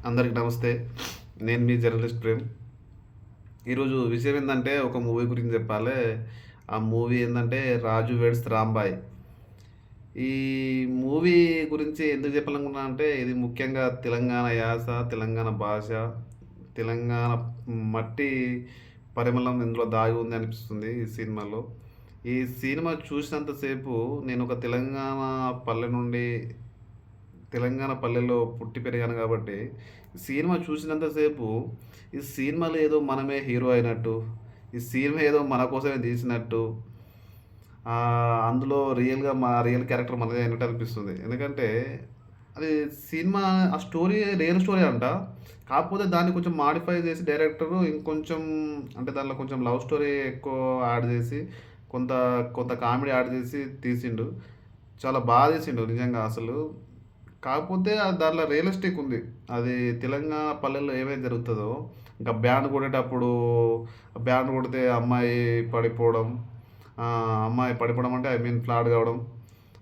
అందరికి నమస్తే. నేను మీ జర్నలిస్ట్ ప్రేమ్. ఈరోజు విషయం ఏందంటే ఒక మూవీ గురించి చెప్పాలే. ఆ మూవీ ఏందంటే 'రాజు వెడ్స్ రాంబాయ్'. ఈ మూవీ గురించి ఎందుకు చెప్పాలనుకున్నా అంటే ఇది ముఖ్యంగా తెలంగాణ యాస, తెలంగాణ భాష, తెలంగాణ మట్టి పరిమళం ఇందులో దాగి ఉంది అనిపిస్తుంది ఈ సినిమాలో. ఈ సినిమా చూసినంత సేపు నేను ఒక పల్లె నుండి తెలంగాణ పల్లెల్లో పుట్టి పెరిగాను కాబట్టి, సినిమా చూసినంత సేపు ఈ సినిమాలో ఏదో మనమే హీరో అయినట్టు, ఈ సినిమా ఏదో మన కోసమే తీసినట్టు, అందులో రియల్ క్యారెక్టర్ మనదే అయినట్టు అనిపిస్తుంది. ఎందుకంటే అది సినిమా ఆ స్టోరీ రియల్ స్టోరీ అంట. కాకపోతే దాన్ని కొంచెం మాడిఫై చేసి డైరెక్టరు ఇంకొంచెం అంటే దాంట్లో కొంచెం లవ్ స్టోరీ ఎక్కువ యాడ్ చేసి, కొంత కొంత కామెడీ యాడ్ చేసి తీసిండు. చాలా బాగా తీసిండు నిజంగా అసలు. కాకపోతే దాంట్లో రియలిస్టిక్ ఉంది. అది తెలంగాణ పల్లెల్లో ఏమైతే జరుగుతదో, ఇంకా బ్యాండ్ కొట్టేటప్పుడు బ్యాండ్ కొడితే అమ్మాయి పడిపోవడం అంటే ఐ మీన్ ఫ్లాట్ కావడం.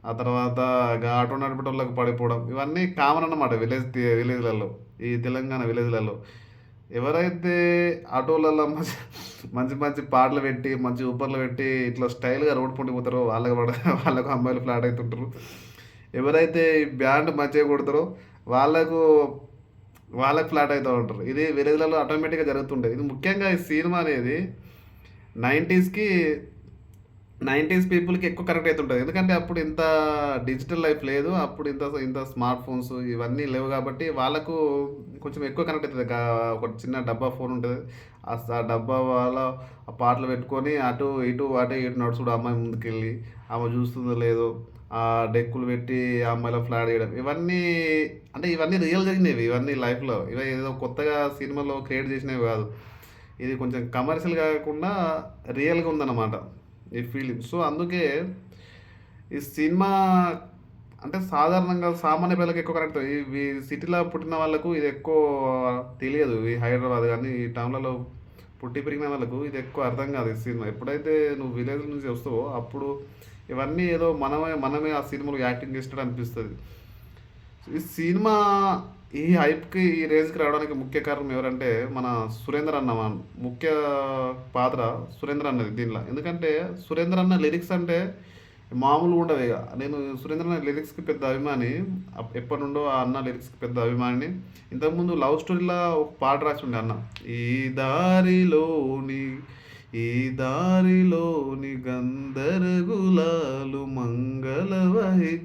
ఆ తర్వాత ఆటో నడిపేటోళ్ళకి పడిపోవడం. ఇవన్నీ కామన్ అన్నమాట విలేజ్‌లలో. ఈ తెలంగాణ విలేజ్‌లలో. ఎవరైతే ఆటోలలో మంచి మంచి పాటలు పెట్టి, మంచి ఊపర్లు పెట్టి ఇట్లా స్టైల్‌గా రోడ్ పొంటి పోతారో వాళ్ళకు అమ్మాయిలు ఫ్లాట్ అయితుంటారు. ఎవరైతే ఈ బ్యాండ్ మంచిగా కొడతారో వాళ్ళకు వాళ్ళకి ఫ్లాట్ అవుతూ ఉంటారు. ఇది విలేజ్‌లలో ఆటోమేటిక్‌గా జరుగుతుంటది. ఇది ముఖ్యంగా ఈ సినిమా అనేది 90స్‌కి 90స్ పీపుల్‌కి ఎక్కువ కనెక్ట్ అయితుంటది. ఎందుకంటే అప్పుడు ఇంత డిజిటల్ లైఫ్ లేదు. అప్పుడు ఇంత ఇంత స్మార్ట్ ఫోన్స్ ఇవన్నీ లేవు కాబట్టి వాళ్ళకు కొంచెం ఎక్కువ కనెక్ట్ అయితది. ఒక చిన్న డబ్బా ఫోన్ ఉంటది. ఆ డబ్బా ఆ పాటలు పెట్టుకొని అటు ఇటు నడుచుడు అమ్మాయి ముందుకెళ్ళి, ఆమె చూస్తుందో లేదో డెక్కులు పెట్టి ఆ అమ్మాయిలను ఫ్లాట్ చేయడం. ఇవన్నీ రియల్ జరిగినవి. ఇవన్నీ లైఫ్‌లో. ఏదో కొత్తగా సినిమాలో క్రియేట్ చేసినవి కాదు. ఇది కొంచెం కమర్షియల్ కాకుండా రియల్‌గా ఉందన్నమాట ఈ ఫీలింగ్. సో, అందుకే ఈ సినిమా అంటే సాధారణంగా సామాన్య ప్రజలకు ఎక్కువ కనెక్ట్ అవుతది. ఇవి సిటీలో పుట్టిన వాళ్ళకు ఇది ఎక్కువ తెలియదు. ఈ హైదరాబాద్ గానీ, ఈ టౌన్‌లలో పుట్టి పెరిగిన వాళ్ళకు ఇది ఎక్కువ అర్థం కాదు ఈ సినిమా. ఎప్పుడైతే నువ్వు విలేజ్ నుంచి వస్తావో అప్పుడు ఇవన్నీ ఏదో మనమే ఆ సినిమాలో యాక్టింగ్ చేసినట్టు అనిపిస్తది. ఈ సినిమా ఈ హైప్‌కి, ఈ రేంజ్‌కి రావడానికి ముఖ్య కారణం ఎవరంటే, మన 'సురేందర్' అన్న ముఖ్య పాత్ర 'సురేందర్' అన్నది దీనిలో. ఎందుకంటే 'సురేందర్' అన్న లిరిక్స్ అంటే మామూలుగా ఉండవిగ. నేను 'సురేందర్' అన్న లిరిక్స్‌కి పెద్ద అభిమాని. ఎప్పటినుండో ఆ అన్న లిరిక్స్‌కి పెద్ద అభిమానిని. ఇంతకుముందు లవ్ స్టోరీలా ఒక పాట రాసుండే అన్న. ఈ దారిలోని ఈ దారిలోని గందరగులాలు మంగళవాయిద్యాలుగా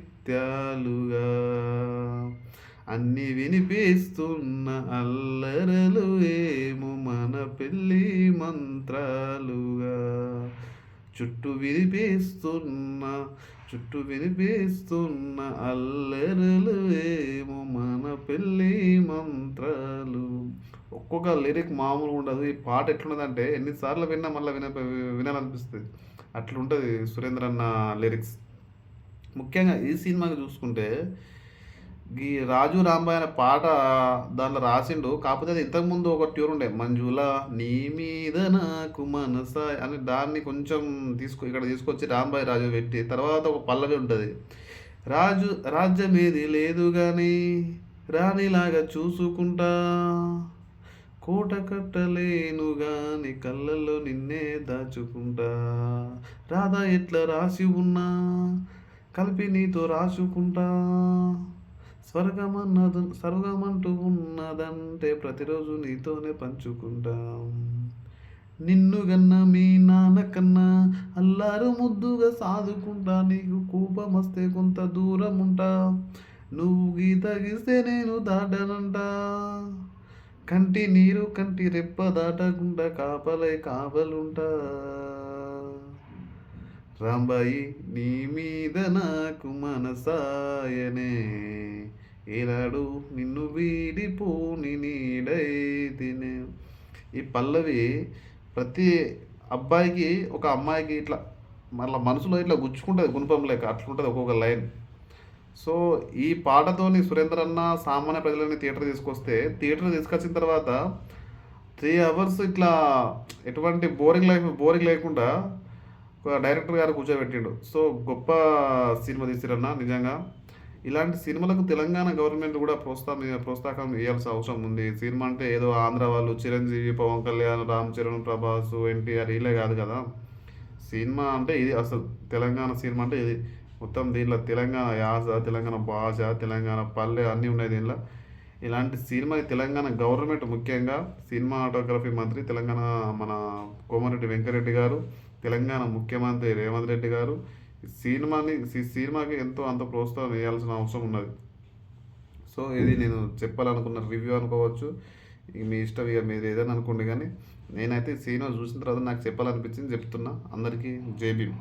అన్ని వినిపిస్తున్న అల్లరలు ఏమో మన పెళ్ళి మంత్రాలుగా చుట్టూ వినిపిస్తున్న చుట్టూ వినిపిస్తున్న అల్లరలు ఏమో మన పెళ్ళి మంత్రాలు. ఒక్కొక్క లిరిక్ మామూలుగా ఉండదు. ఈ పాట ఎట్లున్నదంటే ఎన్నిసార్లు విన్నా మళ్ళీ వినాలనిపిస్తుంది. అట్లుంటుంది సురేంద్ర అన్న లిరిక్స్. ముఖ్యంగా ఈ సినిమాకి చూసుకుంటే ఈ 'రాజు రాంబాయ్' అనే పాట దాంట్లో రాసిండు. కాకపోతే అది ఇంతకుముందు ఒక ట్యూన్ ఉండే 'మంజుల నీ మీద నాకు మనసాయ్' అని దాన్ని కొంచెం ఇక్కడ తీసుకొచ్చి 'రాంబాయ్ రాజు' పెట్టి తర్వాత ఒక పల్లవి ఉంటది. రాజ్యమేది లేదు గాని రాణిలాగా చూసుకుంటా కోట కట్టలేను గాని కళ్ళల్లో నిన్నే దాచుకుంటా రాధా ఎట్లా రాసి ఉన్నా కలిపి నీతో రాసుకుంటా స్వర్గమంటూ ఉన్నదంటే ప్రతిరోజు నీతోనే పంచుకుంటాం నిన్ను గన్నా మీ నాన్న కన్నా అల్లారు ముద్దుగా సాదుకుంటా నీకు కోపమస్తే కొంత దూరం ఉంటా నువ్వు గీత గీస్తే నేను దాటనంట కంటి రెప్ప దాటకుండా కాపలుంటా రాంబాయి నీ మీద నాకు మనసాయనే ఏనాడు నిన్ను వీడిపోని నీడైతేనే. ఈ పల్లవి ప్రతి అబ్బాయికి ఒక అమ్మాయికి ఇట్లా మళ్ళీ మనసులో ఇట్లా గుచ్చుకుంటుంది గుణపం లేక అట్లుంటుంది ఒక్కొక్క లైన్. సో ఈ పాటతోని సురేందర్ అన్న సామాన్య ప్రజలని థియేటర్ తీసుకొచ్చిన తర్వాత 3 అవర్స్ ఇట్లా ఎటువంటి బోరింగ్ లేకుండా డైరెక్టర్ గారు కూర్చోబెట్టిండు. సో గొప్ప సినిమా తీసిరన్న నిజంగా. ఇలాంటి సినిమాలకు తెలంగాణ గవర్నమెంట్ కూడా ప్రోత్సాహం ఇవ్వాల్సిన అవసరం ఉంది. సినిమా అంటే ఏదో ఆంధ్ర వాళ్ళు చిరంజీవి, పవన్ కళ్యాణ్, రామ్ చరణ్, ప్రభాస్, ఎన్టీఆర్ వీళ్ళే కాదు కదా! సినిమా అంటే ఇది అసలు తెలంగాణ సినిమా అంటే ఇది. మొత్తం దీంట్లో తెలంగాణ యాస, తెలంగాణ భాష, తెలంగాణ పల్లె అన్నీ ఉన్నాయి దీంట్లో. ఇలాంటి సినిమా తెలంగాణ గవర్నమెంట్ ముఖ్యంగా సినిమాటోగ్రఫీ మంత్రి తెలంగాణ మన కోమటిరెడ్డి వెంకరెడ్డి గారు, తెలంగాణ ముఖ్యమంత్రి రేవంత్ రెడ్డి గారు సినిమాకి ఎంతో అంత ప్రోత్సాహం వేయాల్సిన అవసరం ఉన్నది. సో ఇది నేను చెప్పాలనుకున్న రివ్యూ అనుకోవచ్చు. ఇక మీ ఇష్టం, ఇక మీరు ఏదైనా అనుకోండి, కానీ నేనైతే సినిమా చూసిన తర్వాత నాకు చెప్పాలనిపించింది చెప్తున్నా. అందరికీ జై భీమ్.